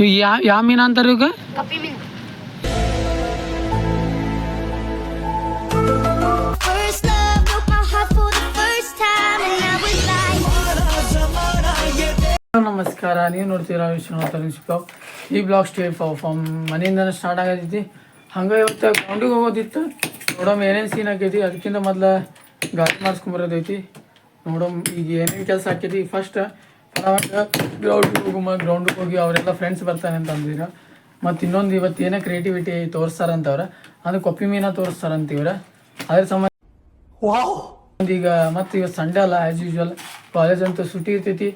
ಯಾವ ಮೀನು ಅಂತಾರೆ ಈಗ? ನಮಸ್ಕಾರ, ನೀವು ನೋಡ್ತೀರಾ ವಿಶ್ವನಾಥ ಬ್ಲಾಗ್. ಈ ಬ್ಲಾಗ್ ಸ್ಟೇ ಫಾರ್ಮ್ ಮನೆಯಿಂದನೇ ಸ್ಟಾರ್ಟ್ ಆಗತೈತಿ. ಹಂಗೆ ಇವತ್ತು ಗ್ರೌಂಡಿಗೆ ಹೋಗೋದಿತ್ತು. ನೋಡೋಮ್ ಏನೇನು ಸೀನ್ ಆಕೈತಿ. ಅದಕ್ಕಿಂತ ಮೊದಲು ಗಾಡಿ ಮಾಡಿಸ್ಕೊಂಬರೋದೈತಿ. ನೋಡೋಮ್ ಈಗ ಏನೇನು ಕೆಲಸ ಆಕೈತಿ. ಫಸ್ಟ್ ಗ್ರೌಂಡಿಗೆ ಹೋಗಿ ಅವರೆಲ್ಲ ಫ್ರೆಂಡ್ಸ್ ಬರ್ತಾನೆ ಅಂತ ಅಂದಿರ. ಮತ್ತು ಇನ್ನೊಂದು ಇವತ್ತು ಏನೋ ಕ್ರಿಯೇಟಿವಿಟಿ ತೋರಿಸ್ತಾರಂತವ್ರೆ. ಅದು ಕೊಪ್ಪಿ ಮೀನ ತೋರಿಸ್ತಾರಂತೀವ್ರೆ. ಅದ್ರ ಸಂಬಂಧ ಈಗ ಮತ್ತು ಇವತ್ತು ಸಂಡೇ ಅಲ್ಲ, ಆ್ಯಸ್ ಯೂಶ್ವಲ್ ಕಾಲೇಜ್ ಅಂತೂ ಸುಟಿ ಇರ್ತೈತಿ.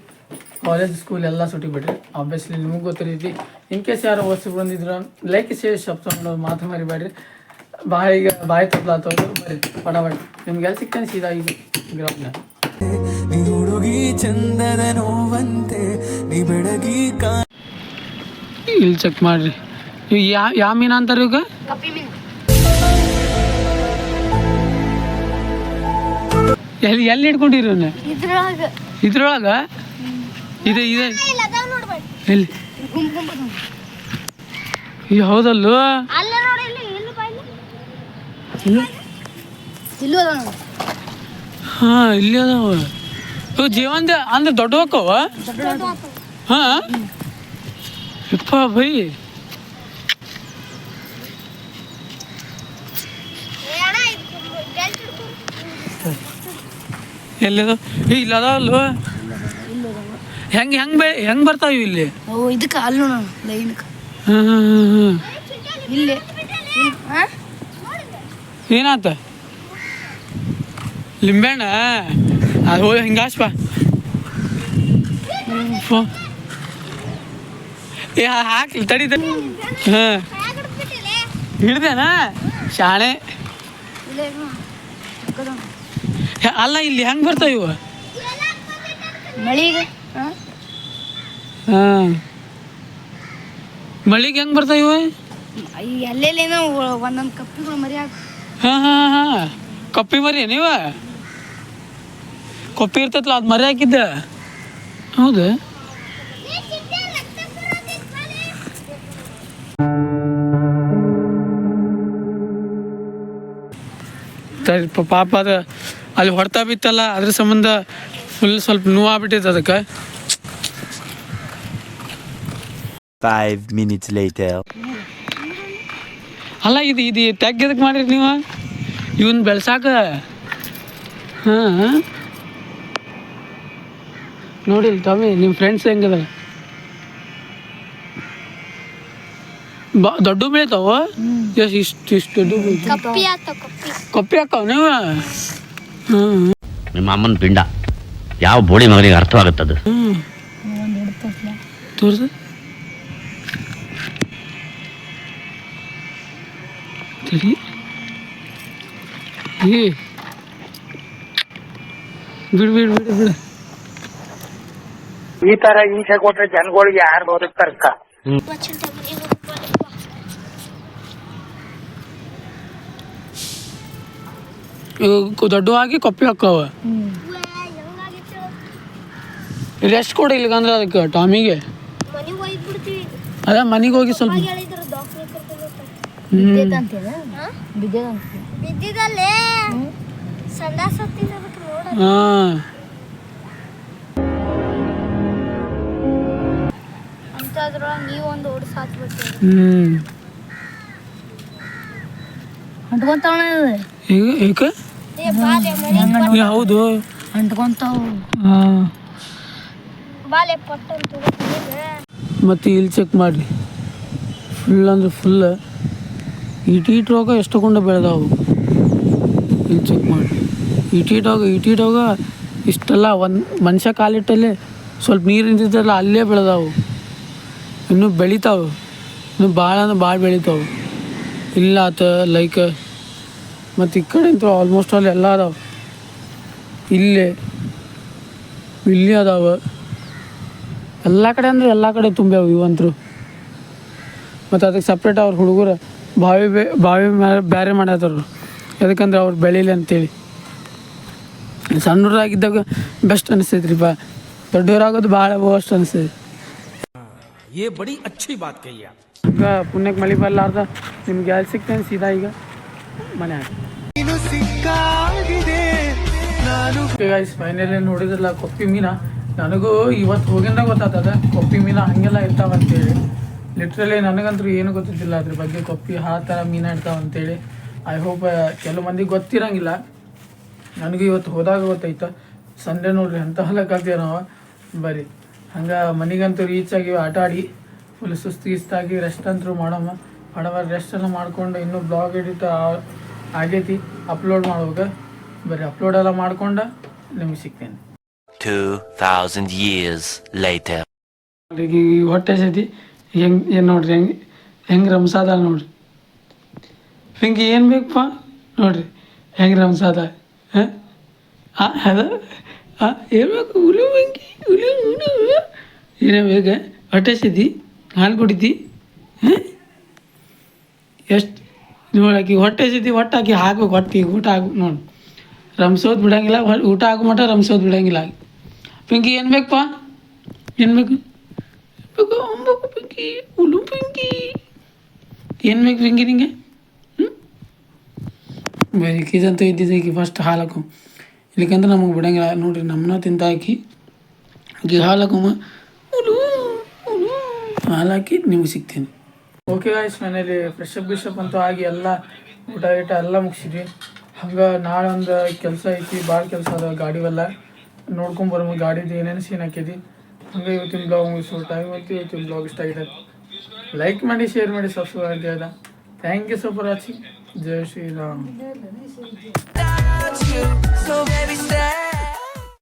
ಕಾಲೇಜ್ ಸ್ಕೂಲ್ ಎಲ್ಲ ಸುಟಿ ಬಿಡ್ರಿ. ಆಬ್ವಿಯಸ್ಲಿ ನಿಮ್ಗೆ ಗೊತ್ತಿರ್ತೈತಿ. ಇನ್ ಕೇಸ್ ಯಾರು ಹೊಸ ಬಂದಿದ್ರು ಲೈಕ್ ಶೇರ್ ಶಬ್ದ ಮಾತು ಮರಿಬೇಡ್ರಿ. ಬಾಯಿ ತಪ್ಪಲಾತವ್ರು ಬರ್ರಿ ಪಡಬಾಡಿ. ನಿಮ್ಗೆಲ್ಲ ಸಿಗ್ತಾನೆ ಸೀದಾ ಈಗ ಗ್ರೌಂಡ್ನ. ಇಲ್ಲಿ ಚೆಕ್ ಮಾಡ್ರಿ. ಯಾವ ಮೀನು ಅಂತಾರೆ ಈಗ? ಎಲ್ಲಿ ಹಿಡ್ಕೊಂಡಿರಿ? ಇದ್ರೊಳಗ ಇದೆ ಎಲ್ಲಿ? ಹೌದಲ್ವ? ಹಾ, ಇಲ್ಲಿ ಅದಾವ ಜೀವಂತ ಅಂದ್ರೆ ದೊಡ್ಡ ಹೋಕ್ಕವ. ಹಾ ಯಪ್ಪ ಬೈ, ಎಲ್ಲಿದ? ಇಲ್ಲ ಅದಾವಲ್ವ? ಹೆಂಗ್ ಬರ್ತಾವ ಇಲ್ಲಿ? ಇದಕ್ಕೆ ಅಲ್ಲ ಲೈನ್ಕ. ಇಲ್ಲಿ ಏನಾತ? ಲಿಂಬೆಣ್ಣ ಅದು ಹಿಂಗಾಸ್ಪ. ಹಾಕ್ಲಿ ತಡಿದ. ಹಾಂ ಹಿಡ್ದೇನಾ ಶಾಣೆ. ಅಲ್ಲ ಇಲ್ಲಿ ಹೆಂಗೆ ಬರ್ತಾವ ಇವ? ಮಳಿಗೆ. ಹಾಂ, ಮಳಿಗೆ ಹೆಂಗೆ ಬರ್ತಾವ ಇವ? ಎಲ್ಲೆಲ್ಲೇನೋ ಒಂದೊಂದು ಕಪ್ಪಿಗಳು ಮರಿ ಹಾಕಿ. ಹಾಂ ಹಾಂ ಹಾಂ, ಕಪ್ಪಿ ಮರಿ ನೀವ? ಕಪ್ಪಿ ಇರ್ತೈತಲ್ಲ ಅದು ಮರಿ ಹಾಕಿದ್ದ. ಹೌದು. ಪಾಪ ಅದು ಅಲ್ಲಿ ಹೊಡ್ತಾ ಬಿತ್ತಲ್ಲ, ಅದ್ರ ಸಂಬಂಧ ಫುಲ್ ಸ್ವಲ್ಪ ನೋವಾಗ್ಬಿಟ್ಟೈತೆ ಅದಕ್ಕೆ. 5 minutes later. ಅಲ್ಲ ಇದು ತೆಗ್ಗದಕ್ಕೆ ಮಾಡಿರಿ ನೀವು ಇವನ್ ಬೆಳ್ಸಾಕ? ಹಾಂ ನೋಡಿಲ್ಲ ತಮ್ಮಿ ನಿಮ್ಮ ಫ್ರೆಂಡ್ಸ್ ಹೆಂಗದ? ದೊಡ್ಡ ಬೆಳಿತಾವ? ಇಷ್ಟು ದೊಡ್ಡ ಕಪ್ಪಿ ಹಾಕವ ನೀವು? ನಿಮ್ಮ ಅಮ್ಮನ ಪಿಂಡ ಯಾವ ಬೋಳಿ ಮಗನಿಗೆ ಅರ್ಥವಾಗುತ್ತದು. ತೋರ್ಸ ಬಿಡು. ಈ ತರ ಹಿಂಸೆ ಕೊಟ್ರೆ ಜನಗಳಿಗೆ ಯಾರು ಬದುಕ್ತಾರಕ್ಕ? ದೊಡ್ಡವಾಗಿ ಕಪ್ಪಿ ಹಾಕವ. ರೆಸ್ಟ್ ಕೊಡಿ ಇಲ್ಲಿಗಂದ್ರೆ ಅದಕ್ಕೆ ಟಾಮಿಗೆ. ಅದ ಮನೆಗೆ ಹೋಗಿ ಸ್ವಲ್ಪ ಹೌದು ಅಂಟ್ಕೊಂತಾವ. ಮತ್ತೆ ಇಲ್ಲಿ ಚೆಕ್ ಮಾಡಿ ಫುಲ್ ಅಂದ್ರೆ ಫುಲ್ ಇಟೀಟೋಗ ಎಷ್ಟು ಕೊಂಡ ಬೆಳೆದಾವು. ಇಲ್ಲಿ ಚೆಕ್ ಮಾಡಿ ಇಟೀಟೋಗ ಇಷ್ಟೆಲ್ಲ ಒಂದು ಮನುಷ್ಯ ಕಾಲಿಟ್ಟಲ್ಲೇ ಸ್ವಲ್ಪ ನೀರು ನಿಂತಿದ್ದಲ್ಲ ಅಲ್ಲೇ ಬೆಳೆದಾವು. ಇನ್ನೂ ಬೆಳಿತಾವೆ, ಇನ್ನೂ ಭಾಳ ಅಂದ್ರೆ ಭಾಳ ಬೆಳಿತಾವೆ. ಇಲ್ಲ ಆತ ಲೈಕ್ ಮತ್ತು ಈ ಕಡೆ ಅಂತೂ ಆಲ್ಮೋಸ್ಟ್ ಆಲ್ ಎಲ್ಲ ಅದಾವೆ. ಇಲ್ಲಿ ಅದಾವೆ ಎಲ್ಲ ಕಡೆ ಅಂದ್ರೆ ಎಲ್ಲ ಕಡೆ ತುಂಬ್ಯಾವ ಇವಂತರು. ಮತ್ತು ಅದಕ್ಕೆ ಸಪ್ರೇಟ್ ಅವ್ರ ಹುಡುಗರು ಬಾವಿ ಬೇರೆ ಮಾಡತ್ತಾರ. ಯಾಕಂದ್ರೆ ಅವ್ರು ಬೆಳೀಲಿ ಅಂತೇಳಿ. ಸಣ್ಣರಾಗಿದ್ದಾಗ ಬೆಸ್ಟ್ ಅನಿಸ್ತೈತ್ರಿಪ್ಪ. ದೊಡ್ಡವರಾಗೋದು ಭಾಳ ವರ್ಸ್ಟ್ ಅನಿಸ್ತೈತಿ. ये बड़ी अच्छी बात कही आप। ಈಗ ಪುಣ್ಯಕ್ಕೆ ಮಳೆ ಬರಲಾರ್ದ ನಿಮ್ಗೆ ಎಲ್ಲಿ ಸಿಗ್ತೇನೆ ಸೀದಾ ಈಗ ಮನೆ ಗೈಸ್ ಫೈನಲಿ ನೋಡಿದ್ರಲ್ಲ ಕೊಪ್ಪಿ ಮೀನ ನನಗೂ ಇವತ್ತು ಹೋಗಿಂದ ಗೊತ್ತಾಗ್ತದ ಕೊಪ್ಪಿ ಮೀನ ಹಂಗೆಲ್ಲ ಇರ್ತಾವಂತೇಳಿ. ಲಿಟ್ರಲಿ ನನಗಂತೂ ಏನು ಗೊತ್ತಿದ್ದಿಲ್ಲ ಅದ್ರ ಬಗ್ಗೆ ಕೊಪ್ಪಿ ಆ ಥರ ಮೀನ ಇರ್ತಾವಂತೇಳಿ. ಐ ಹೋಪ್ ಕೆಲವು ಮಂದಿಗೆ ಗೊತ್ತಿರಂಗಿಲ್ಲ, ನನಗೂ ಇವತ್ತು ಹೋದಾಗ ಗೊತ್ತಾಯ್ತು. ಸಂಡೇ ನೋಡ್ರಿ ಎಂಥ ಹೊಲಕ್ಕಾಗ್ತೀವಿ ನಾವು ಬರೀ ಹಂಗೆ ಮನೆಗಂತೂ ರೀಚ್ ಆಗಿ ಆಟ ಆಡಿ ಫುಲ್ ಸುಸ್ತಾಗಿ ರೆಸ್ಟ್ ಅಂತೂ ಮಾಡವ ರೆಸ್ಟ್ ಎಲ್ಲ ಮಾಡ್ಕೊಂಡು ಇನ್ನೂ ಬ್ಲಾಗ್ ಎಡಿಟ್ ಆಗೈತಿ, ಅಪ್ಲೋಡ್ ಮಾಡ್ಬೇಕು. ಬರೀ ಅಪ್ಲೋಡ್ ಎಲ್ಲ ಮಾಡ್ಕೊಂಡು ನಿಮಗೆ ಸಿಗ್ತೇನೆ. 2000 years later. ಈಗ ಹೊಟ್ಟೆ ಸತಿ ಏನು ನೋಡ್ರಿ ಹೆಂಗೆ ರಂಸಾದ ನೋಡ್ರಿ. ಹಿಂಗೆ ಏನು ಬೇಕಪ್ಪ ನೋಡ್ರಿ ಹೆಂಗೆ ರಂಸಾದ. ಹಾಂ ಅದ ಹೇಳ್ಬೇಕು ಹುಲಿ ಬೆಂಕಿ ಹುಲಿ ಏನೇ ಬೇಕ ಹೊಟ್ಟೆ ಸತಿ ಹಾಲು ಕುಡಿತಿ. ಎಷ್ಟು ನೋಡಾಕಿ ಹೊಟ್ಟೆ ಸತಿ ಹೊಟ್ಟೆ ಹಾಕಿ ಹಾಕ್ಬೇಕು, ಹೊಟ್ಟಿಗೆ ಊಟ ಹಾಕ್ಬೇಕು ನೋಡಿ. ರಂಸೋದು ಬಿಡಂಗಿಲ್ಲ, ಊಟ ಆಗೋ ಮಟ್ಟ ರಂಸೋದು ಬಿಡಂಗಿಲ್ಲ. ಪಿಂಕಿ ಏನು ಬೇಕಪ್ಪ ಏನು ಬೇಕು ಬೇಕು ಪಿಂಕಿ ಹುಲು ಪಿಂಕಿ ಏನು ಬೇಕು ಪಿಂಕಿ ನಿಂಗೆ? ಬರೀ ಕಿದಂತೂ ಇದ್ದಿದ್ದು ಈಗ ಫಸ್ಟ್ ಹಾಲು ಹಾಕೊ ಇಲ್ಲಿಕಂದ್ರೆ ನಮಗೆ ಬಿಡಂಗಿಲ್ಲ ನೋಡ್ರಿ. ನಮ್ಮನ್ನ ತಿಂತ ಹಾಕಿ ಈಗ ಹಾಲು ಹಾಕೊಮ್ಮ ಹುಲು ಹುಲು ಹಾಲು ಹಾಕಿ ನಿಮ್ಗೆ ಸಿಗ್ತೀನಿ. ಓಕೆ ಗಾಯ್ಸ್ ಮನೇಲಿ ಫ್ರೆಶ್ ಅಪ್ ಅಂತೂ ಆಗಿ ಎಲ್ಲ ಊಟ ಎಲ್ಲ ಮುಗಿಸಿದ್ವಿ. ಹಂಗೆ ನಾಳೆ ಒಂದು ಕೆಲಸ ಐತಿ, ಭಾಳ ಕೆಲಸ ಅದ. ಗಾಡಿವೆಲ್ಲ ನೋಡ್ಕೊಂಬರ್ಮ, ಗಾಡಿದು ಏನೇನು ಸೀನ್ ಹಾಕಿದ್ವಿ. ಹಂಗೆ ಇವತ್ತಿನ ಬ್ಲಾಗ್ ಮುಗಿಸೋ ಟೈಮ್ ಐತಿ. ಇವತ್ತಿನ ಬ್ಲಾಗ್ ಇಷ್ಟ ಆಗಿದೆ ಲೈಕ್ ಮಾಡಿ, ಶೇರ್ ಮಾಡಿ, ಸಬ್ಸ್ಕ್ರೈಬ್ ಅಂತ ಹೇಳ್ದ. Thank you so for watching. ಜೈ ಶ್ರೀರಾಮ್.